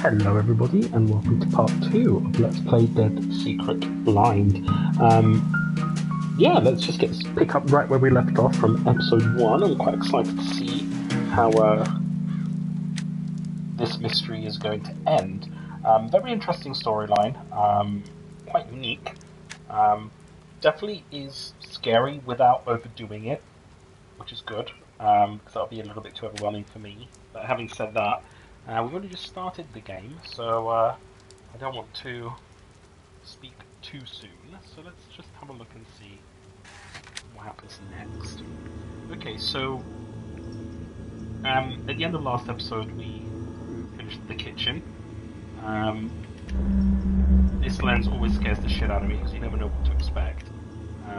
Hello everybody and welcome to part 2 of Let's Play Dead Secret Blind. Let's just pick up right where we left off from episode 1. I'm quite excited to see how this mystery is going to end. Very interesting storyline, quite unique. Definitely is scary without overdoing it, which is good, because that'll be a little bit too overwhelming for me. But having said that, we've only just started the game, so I don't want to speak too soon. So let's just have a look and see what happens next. Okay, so at the end of last episode, we finished the kitchen. This lens always scares the shit out of me because you never know what to expect,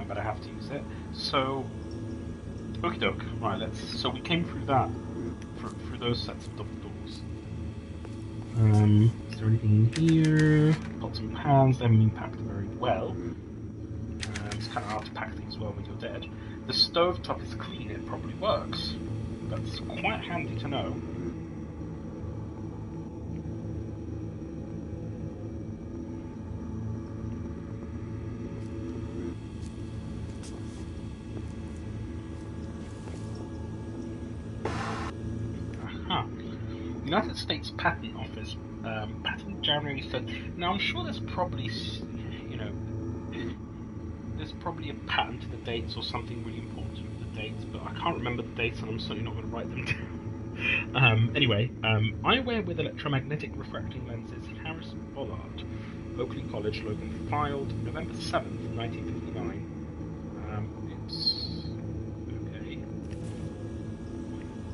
but I have to use it. So, okie doke. Right, So we came through that, through those sets of double doors. Is there anything in here? Pots and pans, they haven't been packed very well. It's kind of hard to pack things well when you're dead. The stovetop is clean, it probably works. That's quite handy to know. United States Patent Office, patent January said. Now I'm sure there's probably, there's probably a patent to the dates or something really important with the dates, but I can't remember the dates and I'm certainly not going to write them down. Anyway, eyewear with electromagnetic refracting lenses, Harris Bollard, Oakley College, Logan, filed November 7th, 1959.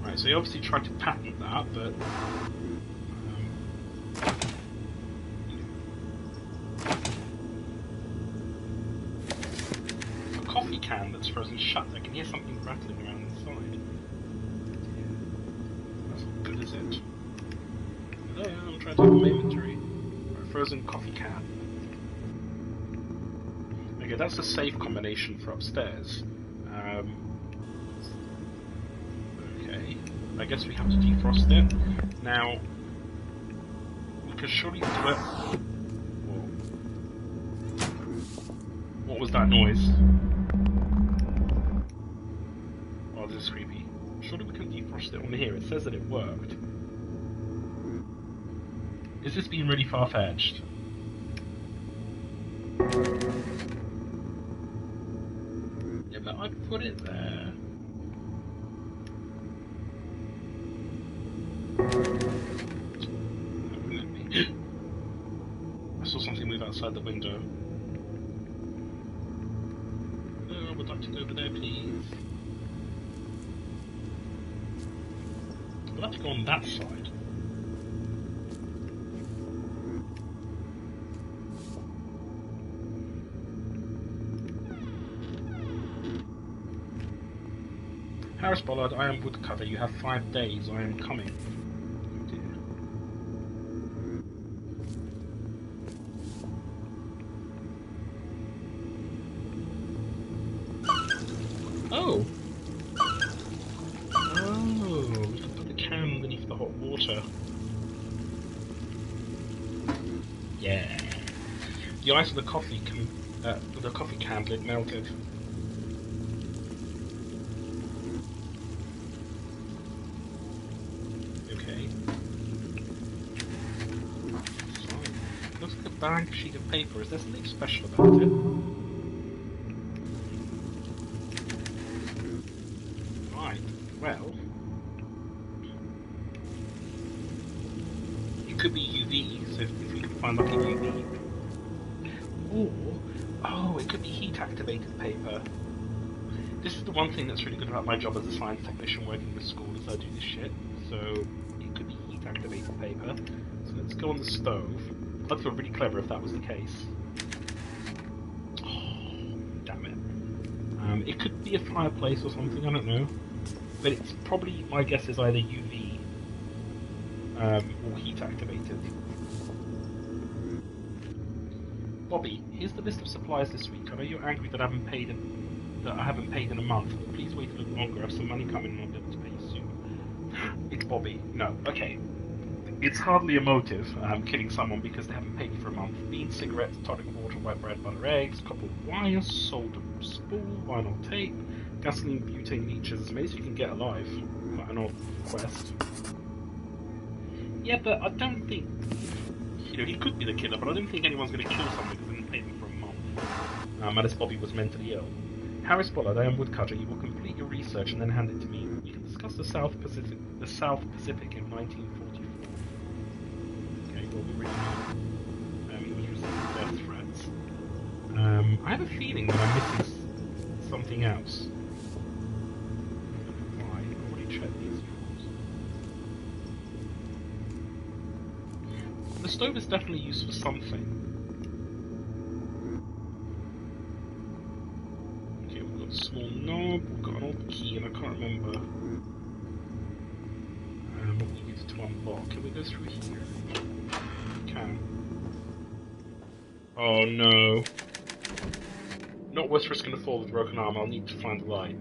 Right, so he obviously tried to patent that, but a coffee can that's frozen shut. I can hear something rattling around inside. That's not good, is it? Hello, I'm trying to open my inventory. Right, frozen coffee can. Okay, that's a safe combination for upstairs. I guess we have to defrost it. Now, we could surely do it. Whoa. What was that noise? Oh, this is creepy. Surely we can defrost it on here. It says that it worked. Is this being really far-fetched? Yeah, but I put it there. I saw something move outside the window. No, I would like to go over there, please. We'll have to go on that side. Harris Bollard, I am woodcutter. You have 5 days. I am coming. Oh! Oh, we can put the can underneath the hot water. Yeah. The ice of the coffee can lid melted. Okay. Fine. Looks like a blank sheet of paper. Is there something special about it? Well, it could be UV, so if we can find like a UV. Oh, it could be heat-activated paper. This is the one thing that's really good about my job as a science technician working with schools, is I do this shit. So, it could be heat-activated paper. So let's go on the stove. I'd feel really clever if that was the case. Oh, damn it. It could be a fireplace or something, I don't know. But it's probably, my guess is either UV or heat activated. Bobby, here's the list of supplies this week. I know you're angry that I haven't paid in a month, but please wait a little longer. I have some money coming and I'll be able to pay you soon. It's Bobby. No, okay. It's hardly a motive, killing someone because they haven't paid you for a month. Beans, cigarettes, tonic water, white bread, butter, eggs, copper wires, solder spool, vinyl tape, gasoline, butane, leeches, as many as you can get alive. Quite an odd quest. Yeah, but I don't think... You know, he could be the killer, but I don't think anyone's going to kill someone because they didn't pay them for a month. Alice Bobby was mentally ill. Harris Pollard, I am woodcutter. You will complete your research and then hand it to me. We can discuss the South Pacific in 1944. Okay, well, we already he was receiving death threats. I have a feeling that I'm missing something else. Why? I've already checked these rules. The stove is definitely used for something. Small knob, we've got an old key, and I can't remember what we needed to unlock. Can we go through here? We can. Oh no. Not worth risking a fall with a broken arm, I'll need to find the light.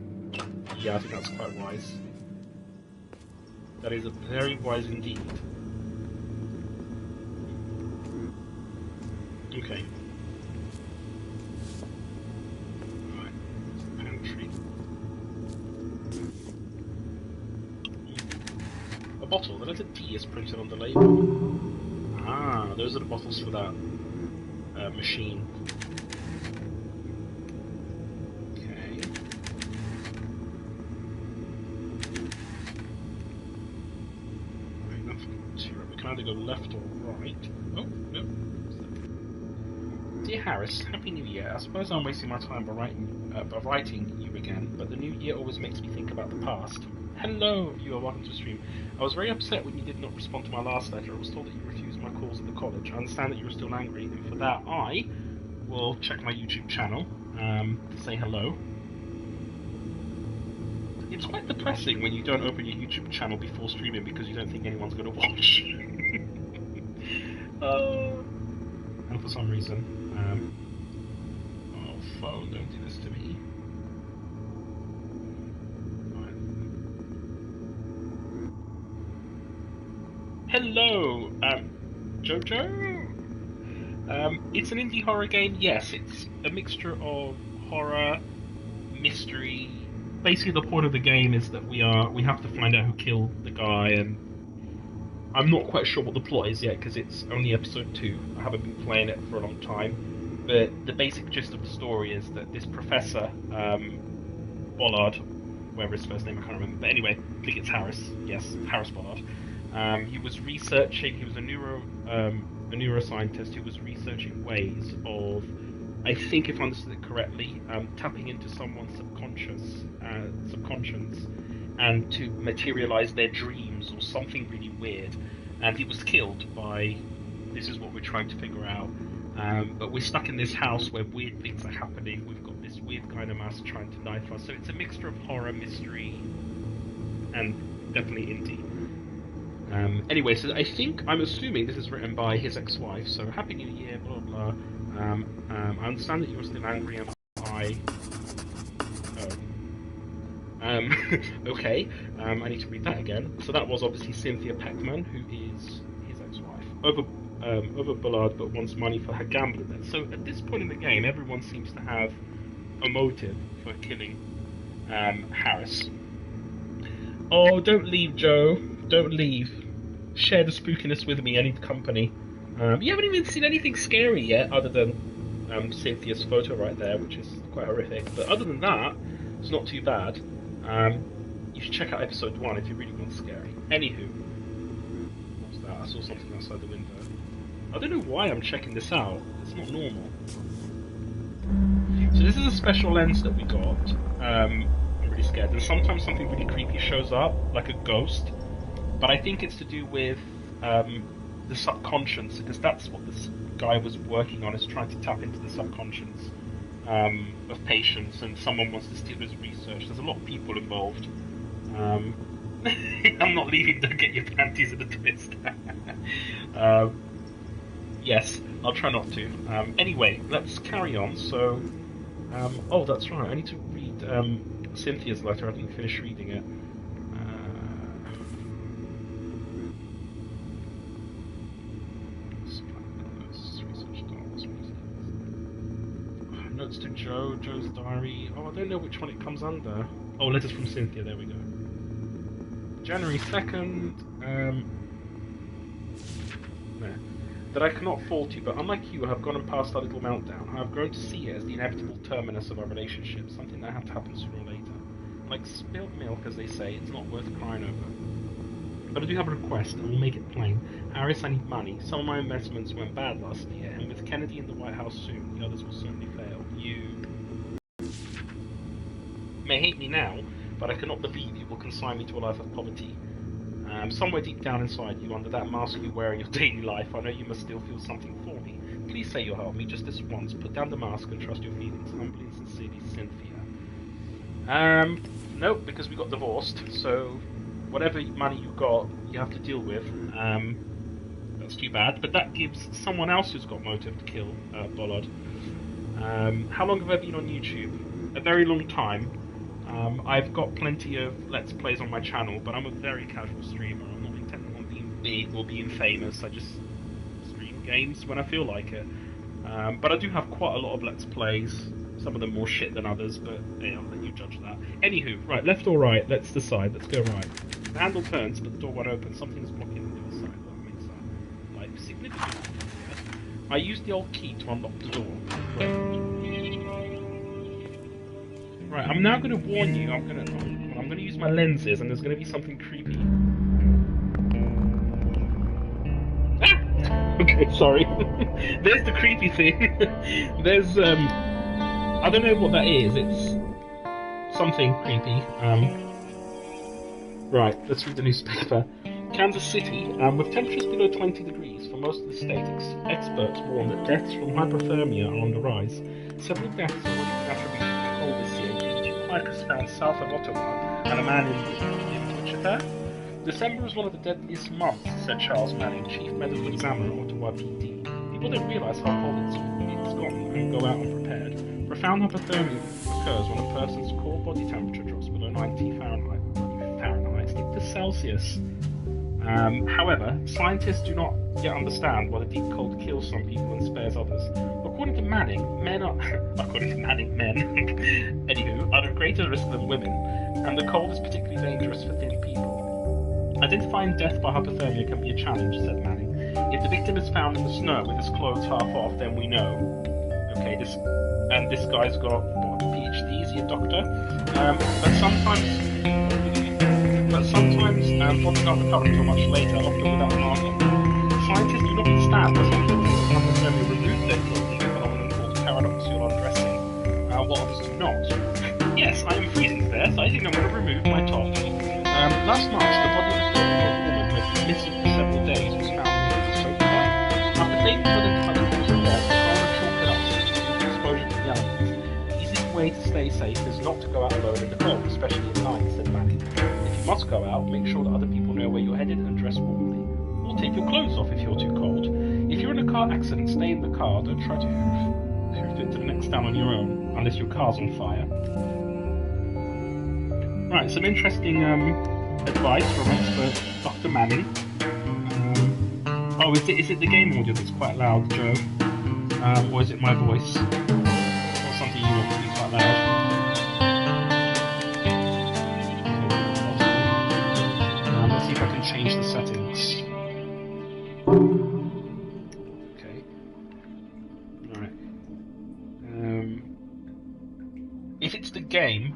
Yeah, I think that's quite wise. That is very wise indeed. Okay. Bottle. The letter D is printed on the label. Ah, those are the bottles for that machine. Okay. Right, nothing to it. We can either go left or right. Oh, no. Dear Harris, Happy New Year. I suppose I'm wasting my time by writing you again, but the new year always makes me think about the past. Hello, you are welcome to the stream. I was very upset when you did not respond to my last letter. I was told that you refused my calls at the college. I understand that you are still angry, and for that I will check my YouTube channel to say hello. It's quite depressing when you don't open your YouTube channel before streaming because you don't think anyone's going to watch. And for some reason... oh, phone, don't do this to me. Hello, Jojo? It's an indie horror game. Yes, it's a mixture of horror, mystery. Basically, the point of the game is that we have to find out who killed the guy, and I'm not quite sure what the plot is yet because it's only episode 2. I haven't been playing it for a long time, but the basic gist of the story is that this professor, Bollard, whatever his first name, I can't remember, but anyway, I think it's Harris. Yes, Harris Bollard. He was researching. He was a neuroscientist who was researching ways of, I think, if I understood it correctly, tapping into someone's subconscious and to materialize their dreams or something really weird. And he was killed by. This is what we're trying to figure out. But we're stuck in this house where weird things are happening. We've got this weird guy in a mask trying to knife us. So it's a mixture of horror, mystery, and definitely indie. Anyway, so I'm assuming this is written by his ex-wife, so Happy New Year, blah blah. I understand that you're still angry and okay, I need to read that again. So that was obviously Cynthia Peckman, who is his ex-wife. Over Bullard, but wants money for her gambling debt. So at this point in the game, everyone seems to have a motive for killing Harris. Oh, don't leave, Joe. Don't leave. Share the spookiness with me. I need company. You haven't even seen anything scary yet, other than Cynthia's photo right there, which is quite horrific. But other than that, it's not too bad. You should check out episode 1 if you really want scary. Anywho, what's that? I saw something outside the window. I don't know why I'm checking this out. It's not normal. So this is a special lens that we got. I'm really scared. And sometimes something really creepy shows up, like a ghost. But I think it's to do with the subconscious, because that's what this guy was working on, is trying to tap into the subconscious of patients, and someone wants to steal his research. There's a lot of people involved. I'm not leaving, don't get your panties in a twist. Yes, I'll try not to. Anyway, let's carry on. So, oh, that's right, I need to read Cynthia's letter. I didn't finish reading it. Joe's diary. Oh, I don't know which one it comes under. Oh, letters from Cynthia. There we go. January 2nd. No. That I cannot fault you, but unlike you, I have gone and passed our little meltdown. I have grown to see it as the inevitable terminus of our relationship, something that had to happen sooner or later. Like spilt milk, as they say, it's not worth crying over. But I do have a request, and we'll make it plain. Iris, I need money. Some of my investments went bad last year, and with Kennedy in the White House soon, the others will certainly fail. You may hate me now, but I cannot believe you will consign me to a life of poverty. Somewhere deep down inside you, under that mask you wear in your daily life, I know you must still feel something for me. Please say you'll help me just this once. Put down the mask and trust your feelings. Humbly and sincerely, Cynthia. Nope, because we got divorced, so whatever money you got, you have to deal with. That's too bad, but that gives someone else who's got motive to kill Bollard. How long have I been on YouTube? A very long time. I've got plenty of Let's Plays on my channel, but I'm a very casual streamer. I'm not intending on being big or being famous. I just stream games when I feel like it. But I do have quite a lot of Let's Plays. Some of them more shit than others, but yeah, I'll let you judge that. Anywho, right, left or right? Let's decide. Let's go right. The handle turns, but the door won't open. Something's blocking the other side. That makes that life significant. I used the old key to unlock the door. Right, I'm now going to warn you. I'm going to use my lenses, and there's going to be something creepy. Ah! Okay, sorry. There's the creepy thing. There's I don't know what that is. It's something creepy. Right, let's read the newspaper. Kansas City, with temperatures below 20 degrees for most of the state, experts warn that deaths from hypothermia are on the rise. Several deaths are already been attributed to the cold this year, including two hikers found south of Ottawa and a man in Wichita. December is one of the deadliest months, said Charles Manning, chief medical examiner at Ottawa PD. People don't realise how cold it's gotten and go out unprepared. Profound hypothermia occurs when a person's core body temperature drops below 90 Fahrenheit, stick to Celsius. However, scientists do not yet understand why the deep cold kills some people and spares others. According to Manning, men anywho, are at greater risk than women, and the cold is particularly dangerous for thin people. Identifying death by hypothermia can be a challenge, said Manning. If the victim is found in the snow with his clothes half off, then we know. Okay, this guy's got what, PhD, is he a doctor? But sometimes bodies aren't recovered until much later, often without marking. Scientists do not understand why some people with hypothermia remove their clothing, a phenomenon called paradoxical undressing, while others do not. Yes, I am freezing there, so I think I'm going to remove my top. Last March, the body of a 30-year-old woman who had been missing for several days was found near the sofa. After failing to identify the cause of death, the coroner chalked it up to exposure to the elements. The easiest way to stay safe is not to go out alone in the cold, especially at night, said Manning. If you must go out, make sure that other people know where you're headed and dress warmly. Or take your clothes off if you're too cold. If you're in a car accident, stay in the car. Don't try to hoof it to the next town on your own, unless your car's on fire. Right, some interesting advice from expert Dr. Manning. Oh, is it the game audio that's quite loud, Joe? Or is it my voice? Or something you want to be quite loud? Let's see if I can change the settings. Okay. Right. If it's the game,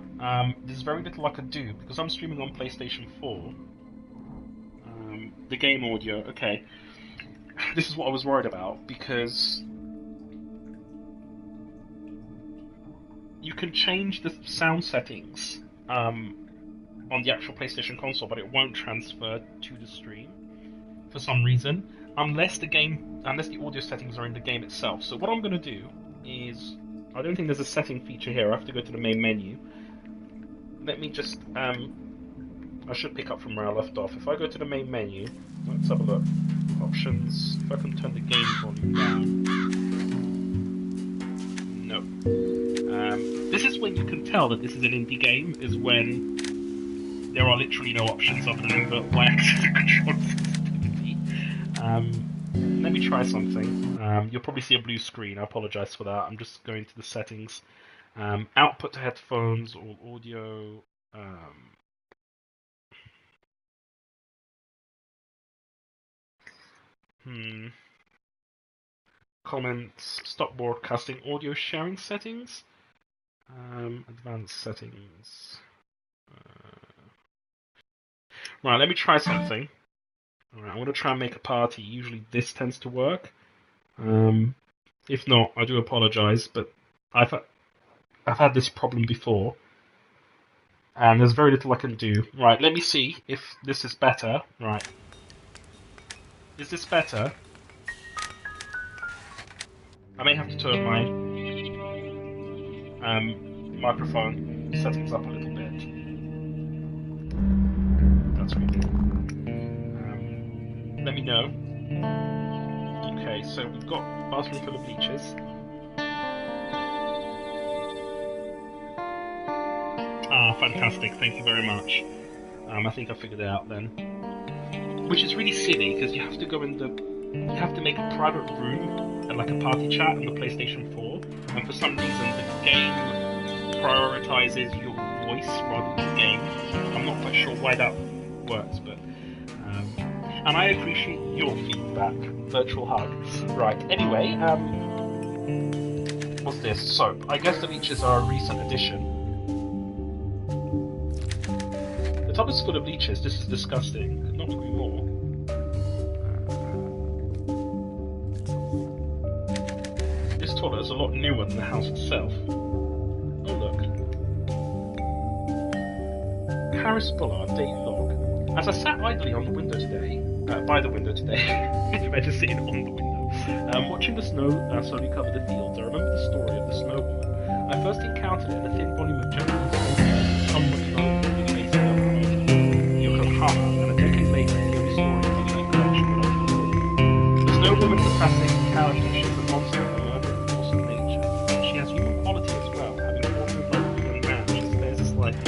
there's very little I can do because I'm streaming on PlayStation 4. The game audio, okay. This is what I was worried about because you can change the sound settings on the actual PlayStation console, but it won't transfer to the stream for some reason unless the audio settings are in the game itself. So what I'm going to do is, I don't think there's a setting feature here. I have to go to the main menu. Let me just I should pick up from where I left off. If I go to the main menu, let's have a look. Options. If I can turn the game volume down. No. This is when you can tell that this is an indie game, is when there are literally no options other than input Y-axis and control sensitivity. Let me try something. You'll probably see a blue screen. I apologise for that. I'm just going to the settings. Output to headphones, all audio. Hmm. Comments. Stop broadcasting audio sharing settings. Advanced settings. Right, let me try something. Alright, I'm going to try and make a party. Usually this tends to work. If not, I do apologise, but I've had this problem before, and there's very little I can do. Right, let me see if this is better. Right. Is this better? I may have to turn my microphone settings up a little bit. That's good. Let me know. Okay, so we've got bathroom full of leeches. Ah, fantastic. Thank you very much. I think I figured it out then. Which is really silly because you have to go in you have to make a private room and like a party chat on the PlayStation 4, and for some reason the game prioritizes your voice rather than the game. I'm not quite sure why that works, but and I appreciate your feedback. Virtual hugs. Right. Anyway, what's this? So I guess the leeches are a recent addition. The tub is full of leeches. This is disgusting. Could not agree more. This toilet is a lot newer than the house itself. Oh look. Harris Bullard, daily log. As I sat idly on the window today, by the window today, imagine sitting on the window, watching the snow slowly cover the fields, I remember the story of the snow woman. I first encountered it in a thin volume of Japanese folklore, somewhat known for the based in Yokohama, and a decade later, the only story of the collection of the snow woman is a fascinating character. She is a monster, a murdering force of nature. She has human quality as well, having fallen in love with a young man. She spares his life and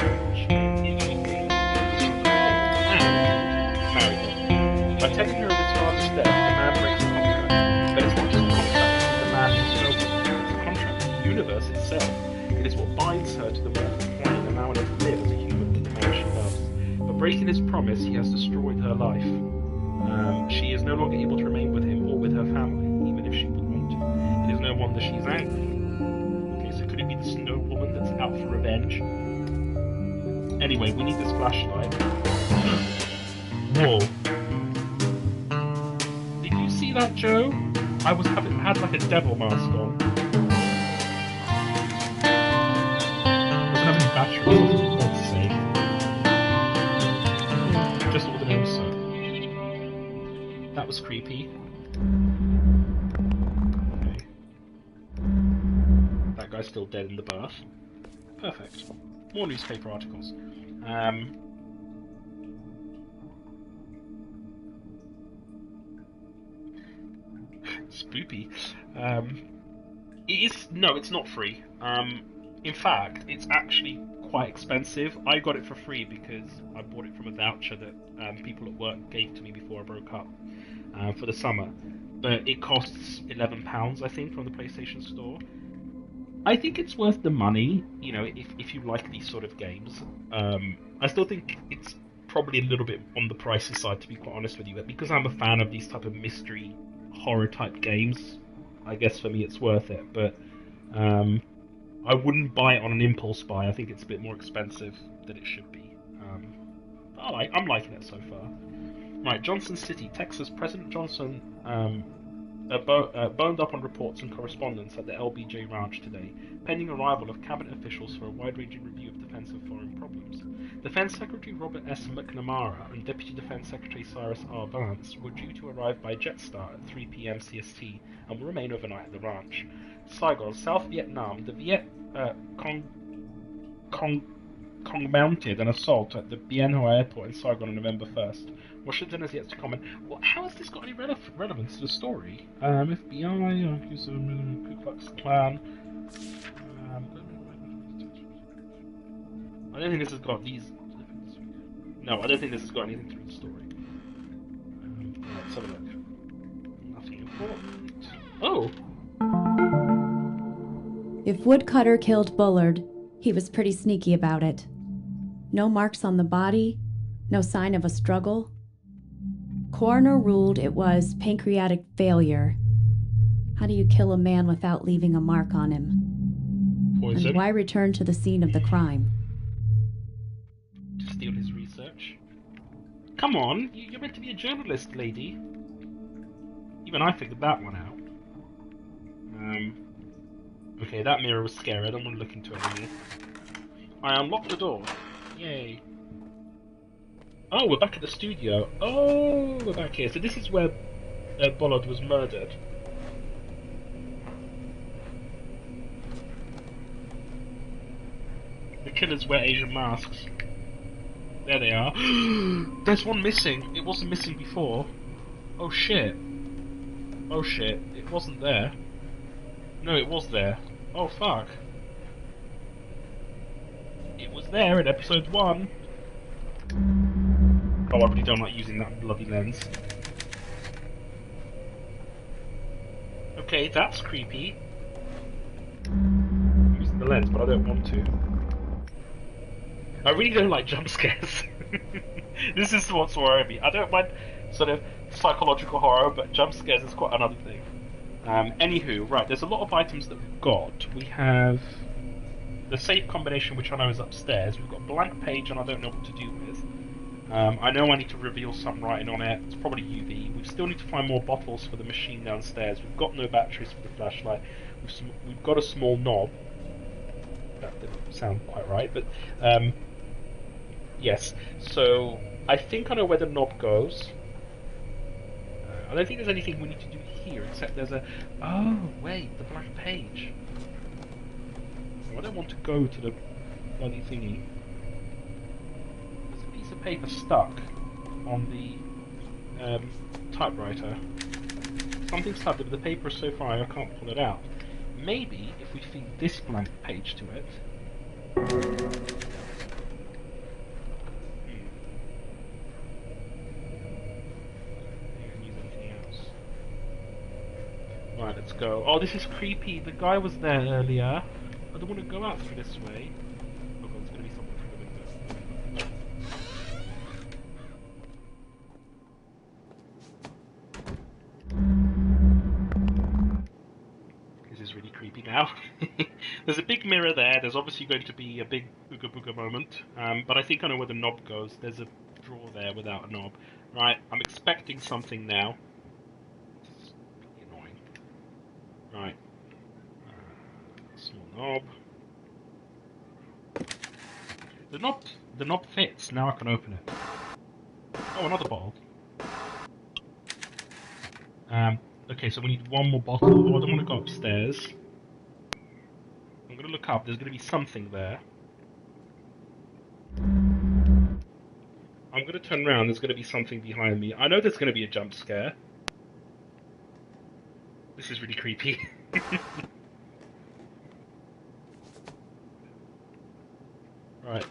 married him. By telling her of his father's death, the man breaks a contract. But it's not just a contract between the man and the snow woman, it's a contract with the universe itself. It is what binds her to the mortal plane, allowing her to live as a human with the man she loves. But breaking his promise, he has destroyed her life. She is no longer able to remain with him or with her family, even if she would want to. It is no wonder she is angry. Okay, so could it be the snow woman that's out for revenge? Anyway, we need this flashlight. Whoa. Did you see that, Joe? I had like a devil mask on. Doesn't have any batteries, let's say. Just ordinary soap. That was creepy. Okay. That guy's still dead in the bath. Perfect. More newspaper articles. Spoopy. It's not free. In fact, it's actually quite expensive. I got it for free because I bought it from a voucher that people at work gave to me before I broke up for the summer. But it costs £11, I think, from the PlayStation Store. I think it's worth the money, you know, if you like these sort of games. I still think it's probably a little bit on the pricey side, to be quite honest with you. But because I'm a fan of these type of mystery horror type games, I guess for me it's worth it. But I wouldn't buy it on an impulse buy. I think it's a bit more expensive than it should be. I'm liking it so far. Right, Johnson City, Texas. President Johnson boned up on reports and correspondence at the LBJ Ranch today, pending arrival of cabinet officials for a wide-ranging review of defense and foreign problems. Defense Secretary Robert S. McNamara and Deputy Defense Secretary Cyrus R. Vance were due to arrive by Jetstar at 3 p.m. CST and will remain overnight at the ranch. Saigon, South Vietnam, the Viet Cong mounted an assault at the Bien Hoa Airport in Saigon on November 1st. Washington has yet to comment. Well, how has this got any relevance to the story? FBI, Ku Klux Klan. I don't think this has got these. No, I don't think this has got anything to do with the story. Let's have a look. Nothing important. Oh! If Woodcutter killed Bullard, he was pretty sneaky about it. No marks on the body, no sign of a struggle. Coroner ruled it was pancreatic failure. How do you kill a man without leaving a mark on him? Poison. And why return to the scene of the crime? To steal his research. Come on, you're meant to be a journalist, lady. Even I figured that one out. Okay, that mirror was scary. I don't want to look into it anymore. I unlocked the door. Yay. Oh, we're back at the studio. Oh, we're back here. So this is where Bullard was murdered. The killers wear Asian masks. There they are. There's one missing. It wasn't missing before. Oh shit. Oh shit. It wasn't there. No, it was there. Oh fuck. It was there in episode 1. Oh, I really don't like using that bloody lens. Okay, that's creepy. I'm using the lens, but I don't want to. I really don't like jump scares. This is what's worrying me. I don't mind sort of psychological horror, but jump scares is quite another thing. Anywho, right, there's a lot of items that we've got. We have the safe combination, which I know is upstairs. We've got a blank page, and I don't know what to do with. I know I need to reveal some writing on it. It's probably UV. We still need to find more bottles for the machine downstairs. We've got no batteries for the flashlight. We've got a small knob. That didn't sound quite right, but yes. So I think I know where the knob goes. I don't think there's anything we need to do here, except there's a... Oh, wait, the blank page. I don't want to go to the bloody thingy. There's a piece of paper stuck on the typewriter. Something's stuck, but the paper is so far I can't pull it out. Maybe if we feed this blank page to it... Right, let's go. Oh, this is creepy. The guy was there earlier. I don't want to go out through this way. Oh god, there's going to be someone through the window. This is really creepy now. There's a big mirror there. There's obviously going to be a big booga booga moment. But I think I know where the knob goes. There's a drawer there without a knob. Right, I'm expecting something now. Right. Small knob. The knob fits. Now I can open it. Oh, another bottle. Okay, so we need one more bottle. Oh, I don't want to go upstairs. I'm going to look up. There's going to be something there. I'm going to turn around. There's going to be something behind me. I know there's going to be a jump scare. This is really creepy. Right.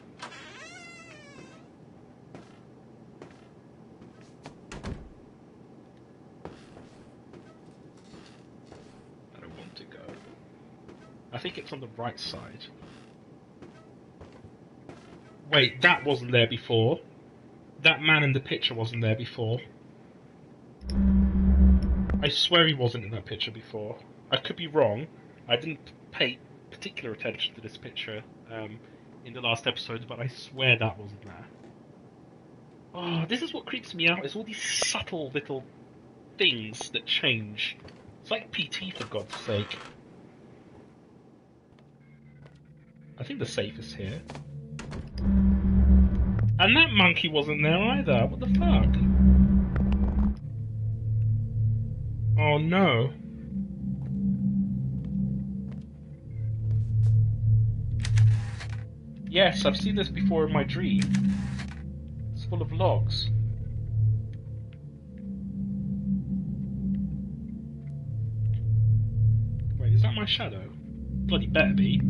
I don't want to go. I think it's on the right side. Wait, that wasn't there before. That man in the picture wasn't there before. I swear he wasn't in that picture before. I could be wrong. I didn't pay particular attention to this picture in the last episode, but I swear that wasn't there. Oh, this is what creeps me out, is all these subtle little things that change. It's like PT, for God's sake. I think the safe is here. And that monkey wasn't there either. What the fuck? Oh no. Yes, I've seen this before in my dream. It's full of logs. Wait, is that my shadow? Bloody better be.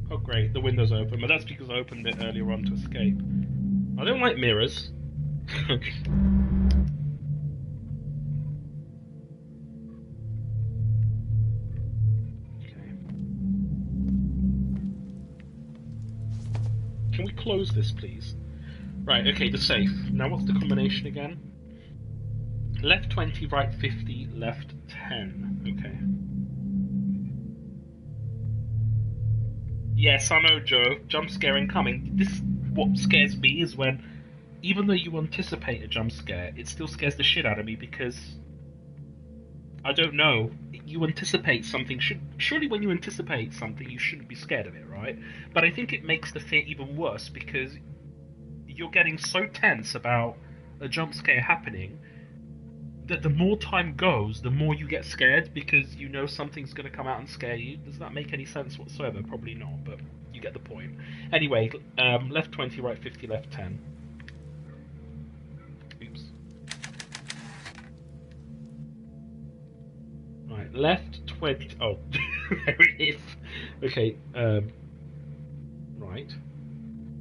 Oh great, the window's open, but that's because I opened it earlier on to escape. I don't like mirrors. Can we close this, please? Right, okay, the safe. Now what's the combination again? Left 20, right 50, left 10. Okay. Yes, I know, Joe. Jump scare incoming. What scares me is when, even though you anticipate a jump scare, it still scares the shit out of me because I don't know. You anticipate something. Surely when you anticipate something, you shouldn't be scared of it, right? But I think it makes the fear even worse because you're getting so tense about a jump scare happening that the more time goes, the more you get scared because you know something's going to come out and scare you. Does that make any sense whatsoever? Probably not, but you get the point. Anyway, left 20, right 50, left 10. Oops. Right, left 20. Oh, there it is. Okay, right.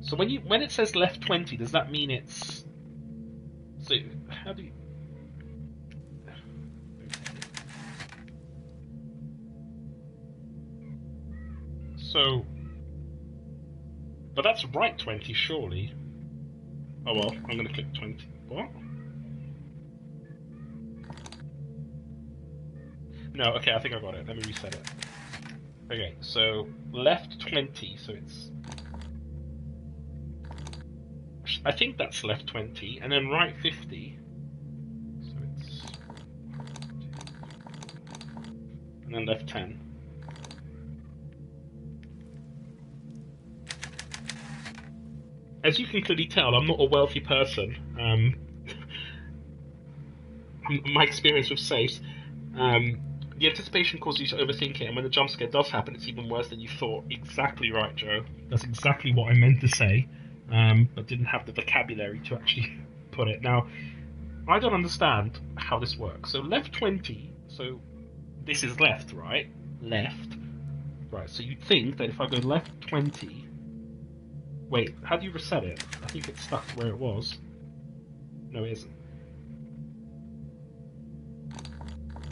So when it says left 20, does that mean it's... So, how do you... So, but that's right 20, surely. Oh well, I'm going to click 20. What? No, okay, I think I got it. Let me reset it. Okay, so left 20, so it's... I think that's left 20, and then right 50. So it's... And then left 10. As you can clearly tell, I'm not a wealthy person. My experience with safes, the anticipation causes you to overthink it, and when the jump scare does happen, it's even worse than you thought. Exactly right, Joe. That's exactly what I meant to say, but didn't have the vocabulary to actually put it. Now, I don't understand how this works. So left 20, so this is left, right? Left. Right, so you'd think that if I go left 20... Wait, how do you reset it? I think it's stuck to where it was. No, it isn't.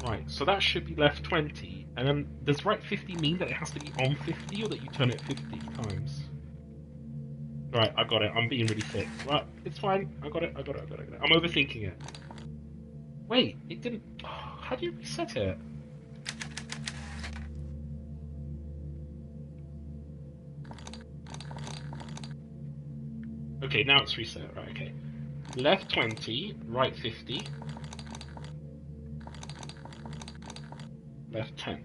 Right, so that should be left 20, and then does right 50 mean that it has to be on 50, or that you turn it 50 times? Right, I got it. I'm being really thick. Right, it's fine. I got it. I'm overthinking it. Wait, it didn't... How do you reset it? Okay, now it's reset. Right, okay. Left 20, right 50. Left 10.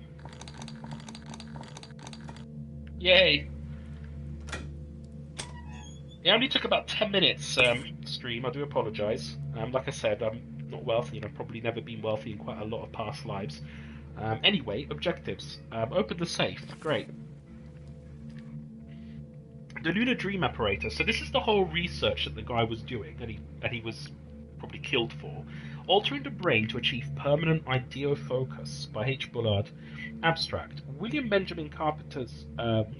Yay! It only took about 10 minutes stream. I do apologise. Like I said, I'm not wealthy, and I've probably never been wealthy in quite a lot of past lives. Anyway, objectives. Open the safe. Great. The Lunar Dream Apparatus. So this is the whole research that the guy was doing, that he was probably killed for. Altering the brain to achieve permanent ideofocus by H. Bullard. Abstract. William Benjamin Carpenter's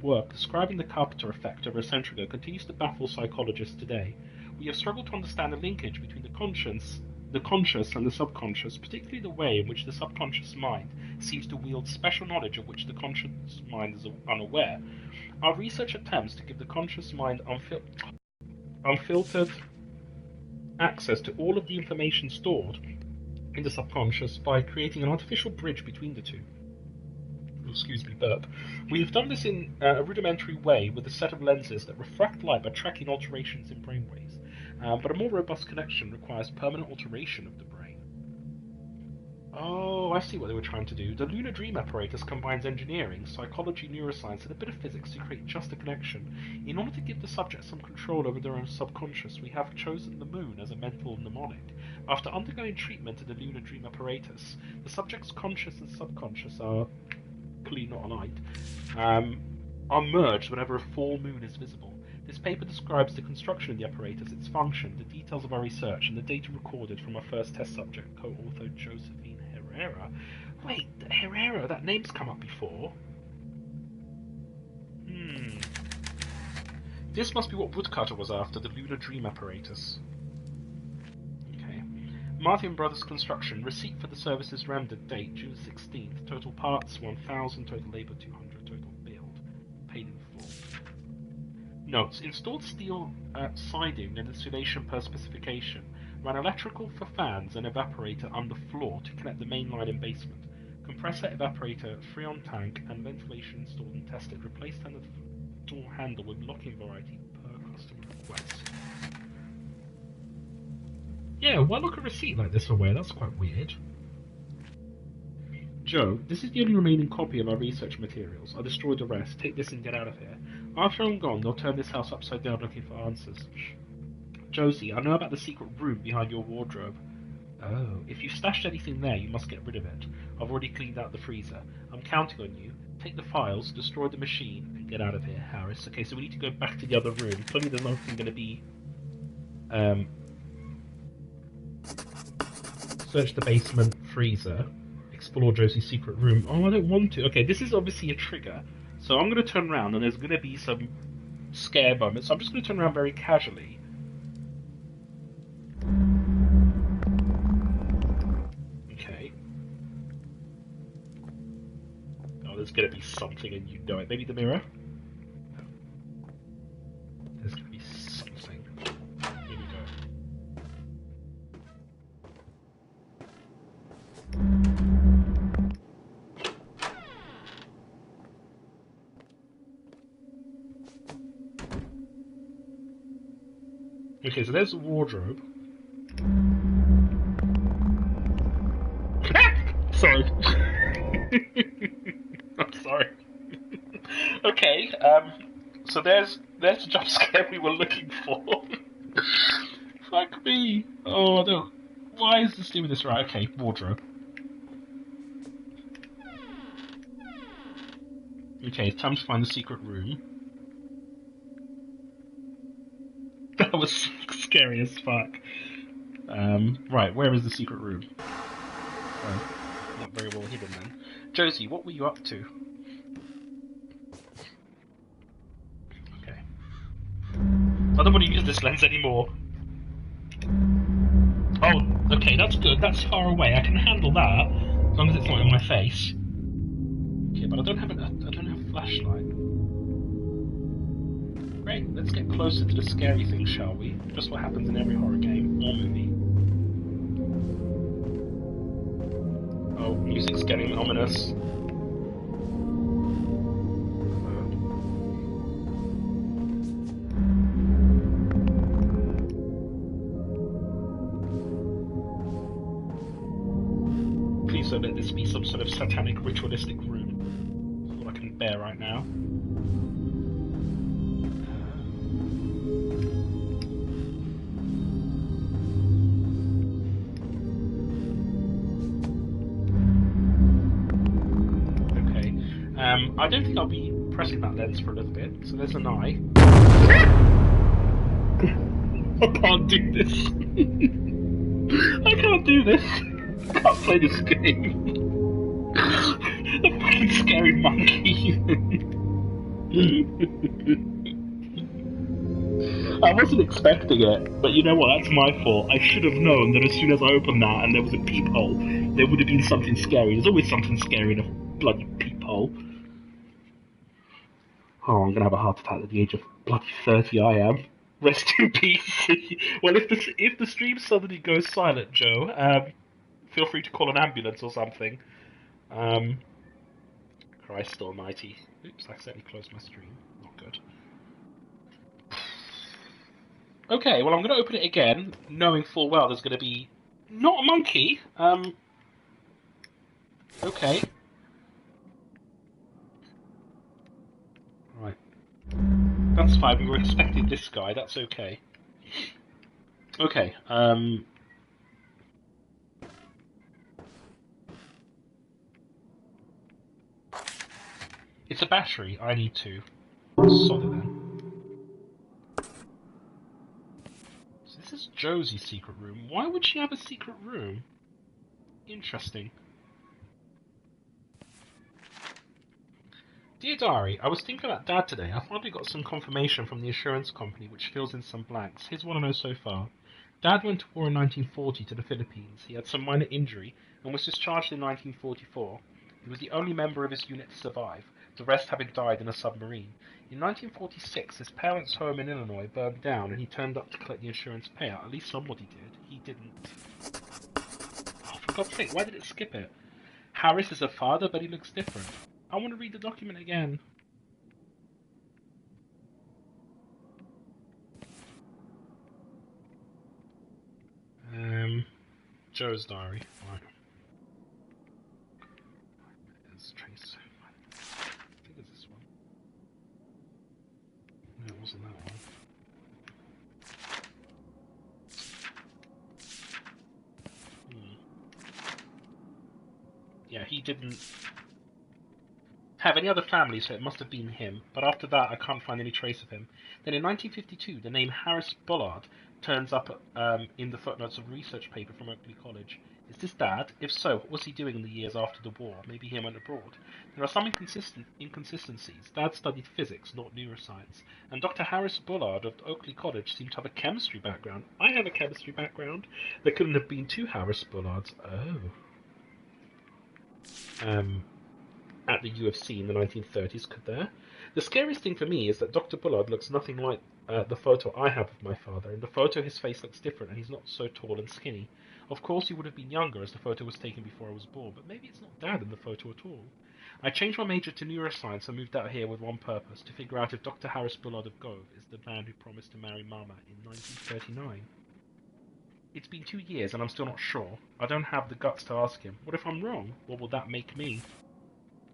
work describing the Carpenter effect over a century ago continues to baffle psychologists today. We have struggled to understand the linkage between the conscious and the subconscious, particularly the way in which the subconscious mind seems to wield special knowledge of which the conscious mind is unaware. Our research attempts to give the conscious mind unfiltered access to all of the information stored in the subconscious by creating an artificial bridge between the two. Excuse me, burp. We have done this in a rudimentary way with a set of lenses that refract light by tracking alterations in brainwaves. But a more robust connection requires permanent alteration of the brain. Oh, I see what they were trying to do. The Lunar Dream Apparatus combines engineering, psychology, neuroscience, and a bit of physics to create just a connection. In order to give the subject some control over their own subconscious, we have chosen the moon as a mental mnemonic. After undergoing treatment in the Lunar Dream Apparatus, the subject's conscious and subconscious are clearly not aligned, are merged whenever a full moon is visible. This paper describes the construction of the apparatus, its function, the details of our research, and the data recorded from our first test subject, co-authored Josephine Herrera. Wait, Herrera, that name's come up before. This must be what Woodcutter was after, the Lunar Dream Apparatus. Okay. Martin Brothers Construction, receipt for the services rendered, date June 16th, total parts 1,000, total labour 200, total build, paid in full. Notes: installed steel siding and insulation per specification. Ran electrical for fans and evaporator underfloor to connect the main line and basement. Compressor, evaporator, Freon tank, and ventilation installed and tested. Replaced under door handle with locking variety per customer request. Yeah, why look a receipt like this away? That's quite weird. Joe, this is the only remaining copy of our research materials. I destroyed the rest. Take this and get out of here. After I'm gone, they'll turn this house upside down looking for answers. Josie, I know about the secret room behind your wardrobe. Oh, if you've stashed anything there, you must get rid of it. I've already cleaned out the freezer. I'm counting on you. Take the files, destroy the machine, and get out of here, Harris. Okay, so we need to go back to the other room. Clearly there's nothing going to be... Search the basement, freezer, explore Josie's secret room. Oh, I don't want to. Okay, this is obviously a trigger. So I'm going to turn around and there's going to be some scare moments. So I'm just going to turn around very casually. Okay. Oh, there's going to be something and you know it. Maybe the mirror? No. There's going to be something. Here we go. Okay, so there's the wardrobe. Sorry. I'm sorry. Okay, so there's the jump scare we were looking for. Fuck me. Oh no. Why is this doing this right? Okay, wardrobe. Okay, time to find the secret room. That was scary as fuck. Right, where is the secret room? Oh, not very well hidden then. Josie, what were you up to? Okay. I don't want to use this lens anymore. Oh, okay, that's good. That's far away. I can handle that as long as it's not in my face. Okay, but I don't have a flashlight. Great, let's get closer to the scary thing, shall we? Just what happens in every horror game or movie. Oh, music's getting ominous. Please don't let this be some sort of satanic ritualistic room. That's all I can bear right now. I don't think I'll be pressing that lens for a little bit, so there's an eye. I can't do this. I can't do this. I can't play this game. The fucking scary monkey. I wasn't expecting it, but you know what, that's my fault. I should have known that as soon as I opened that and there was a peephole, there would have been something scary. There's always something scary in a bloody peephole. Oh, I'm gonna have a heart attack at the age of bloody 30. I am. Rest in peace. Well, if the stream suddenly goes silent, Joe, feel free to call an ambulance or something. Christ Almighty. Oops, I accidentally closed my stream. Not good. Okay, well, I'm gonna open it again, knowing full well there's gonna be not a monkey. Okay. Right. That's fine, we were expecting this guy, that's okay. Okay, it's a battery, I need to solder then. So this is Josie's secret room. Why would she have a secret room? Interesting. Dear Diary, I was thinking about Dad today. I finally got some confirmation from the insurance company which fills in some blanks. Here's what I know so far. Dad went to war in 1940 to the Philippines. He had some minor injury and was discharged in 1944. He was the only member of his unit to survive. the rest having died in a submarine. In 1946, his parents' home in Illinois burned down and he turned up to collect the insurance payout. At least somebody did. He didn't. Oh, for God's sake, why did it skip it? Harris is a father, but he looks different. I want to read the document again. Joe's diary. Right. There's Trace. I think it's this one. No, it wasn't that one. Yeah, he didn't have any other family, so it must have been him. But after that, I can't find any trace of him. Then in 1952, the name Harris Bullard turns up in the footnotes of a research paper from Oakley College. Is this Dad? If so, what was he doing in the years after the war? Maybe he went abroad. There are some inconsistencies. Dad studied physics, not neuroscience. And Dr. Harris Bullard of Oakley College seemed to have a chemistry background. I have a chemistry background. There couldn't have been two Harris Bullards. At the UFC in the 1930s, could there? The scariest thing for me is that Dr. Bullard looks nothing like the photo I have of my father. In the photo, his face looks different, and he's not so tall and skinny. Of course, he would have been younger, as the photo was taken before I was born, but maybe it's not Dad in the photo at all. I changed my major to neuroscience and moved out here with one purpose, to figure out if Dr. Harris Bullard of Gove is the man who promised to marry Mama in 1939. It's been 2 years, and I'm still not sure. I don't have the guts to ask him. What if I'm wrong? What will that make me?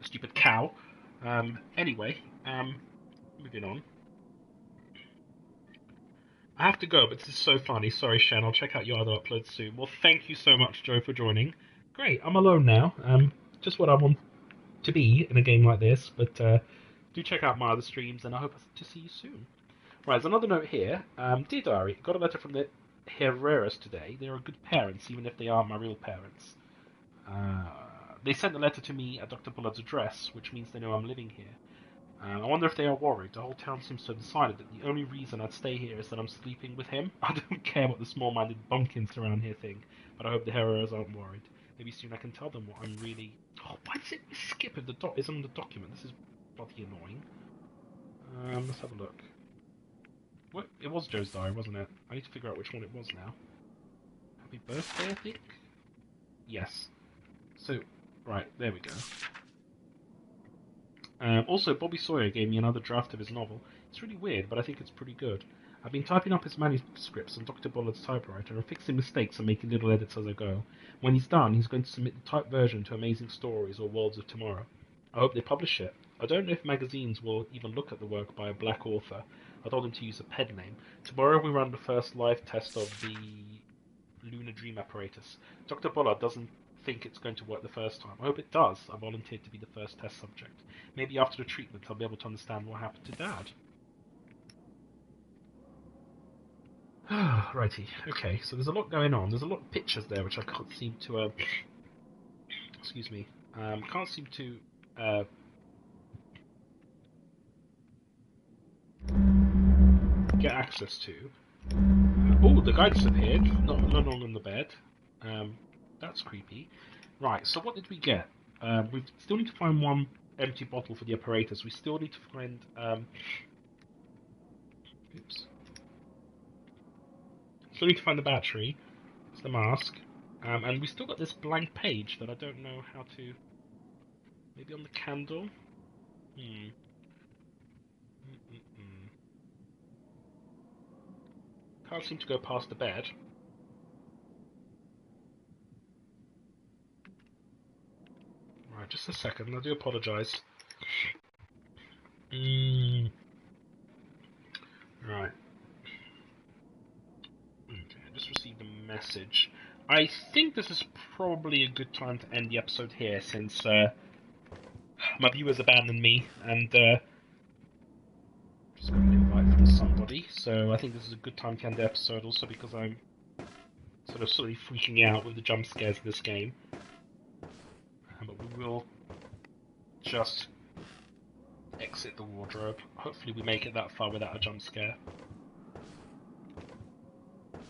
A stupid cow. Anyway, moving on. I have to go, but this is so funny. Sorry, Shen. I'll check out your other uploads soon. Well, thank you so much, Joe, for joining. Great, I'm alone now. Just what I want to be in a game like this. But do check out my other streams, and I hope to see you soon. Right, there's another note here. Dear Diary, got a letter from the Herreras today. They are good parents, even if they aren't my real parents. They sent a letter to me at Dr. Bullard's address, which means they know I'm living here. I wonder if they are worried. The whole town seems to have decided that the only reason I'd stay here is that I'm sleeping with him. I don't care what the small-minded bumpkins around here think, but I hope the Herreras aren't worried. Maybe soon I can tell them what I'm really... Oh, why does it skip if the dot is on the document? This is bloody annoying. Let's have a look. What? It was Joe's diary, wasn't it? I need to figure out which one it was now. Happy birthday, I think? Yes. So, right, there we go. Also, Bobby Sawyer gave me another draft of his novel. It's really weird, but I think it's pretty good. I've been typing up his manuscripts on Dr. Bullard's typewriter and fixing mistakes and making little edits as I go. When he's done, he's going to submit the typed version to Amazing Stories or Worlds of Tomorrow. I hope they publish it. I don't know if magazines will even look at the work by a black author. I told him to use a pen name. Tomorrow we run the first live test of the Lunar Dream apparatus. Dr. Bullard doesn't think it's going to work the first time. I hope it does. I volunteered to be the first test subject. Maybe after the treatment I'll be able to understand what happened to Dad. Righty. Okay, so there's a lot going on. There's a lot of pictures there which I can't seem to... excuse me. Can't seem to... get access to. Oh, the guy disappeared. Not long on the bed. That's creepy. Right, so what did we get? We still need to find one empty bottle for the apparatus. We still need to find... oops. Still need to find the battery. It's the mask. And we still got this blank page that I don't know how to... Maybe on the candle? Can't seem to go past the bed. Right, just a second. I do apologise. Right. Okay, I just received a message. I think this is probably a good time to end the episode here, since my viewers abandoned me, and just got an invite from somebody, so I think this is a good time to end the episode, also because I'm sort of freaking out with the jump scares in this game. But we will just exit the wardrobe. Hopefully we make it that far without a jump scare.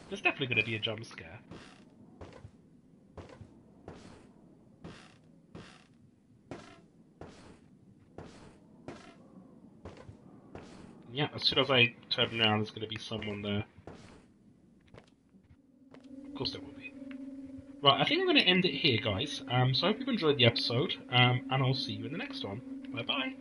There's definitely going to be a jump scare. Yeah, as soon as I turn around, there's going to be someone there. Of course there will be. Right, I think I'm going to end it here, guys. So I hope you've enjoyed the episode, and I'll see you in the next one. Bye-bye.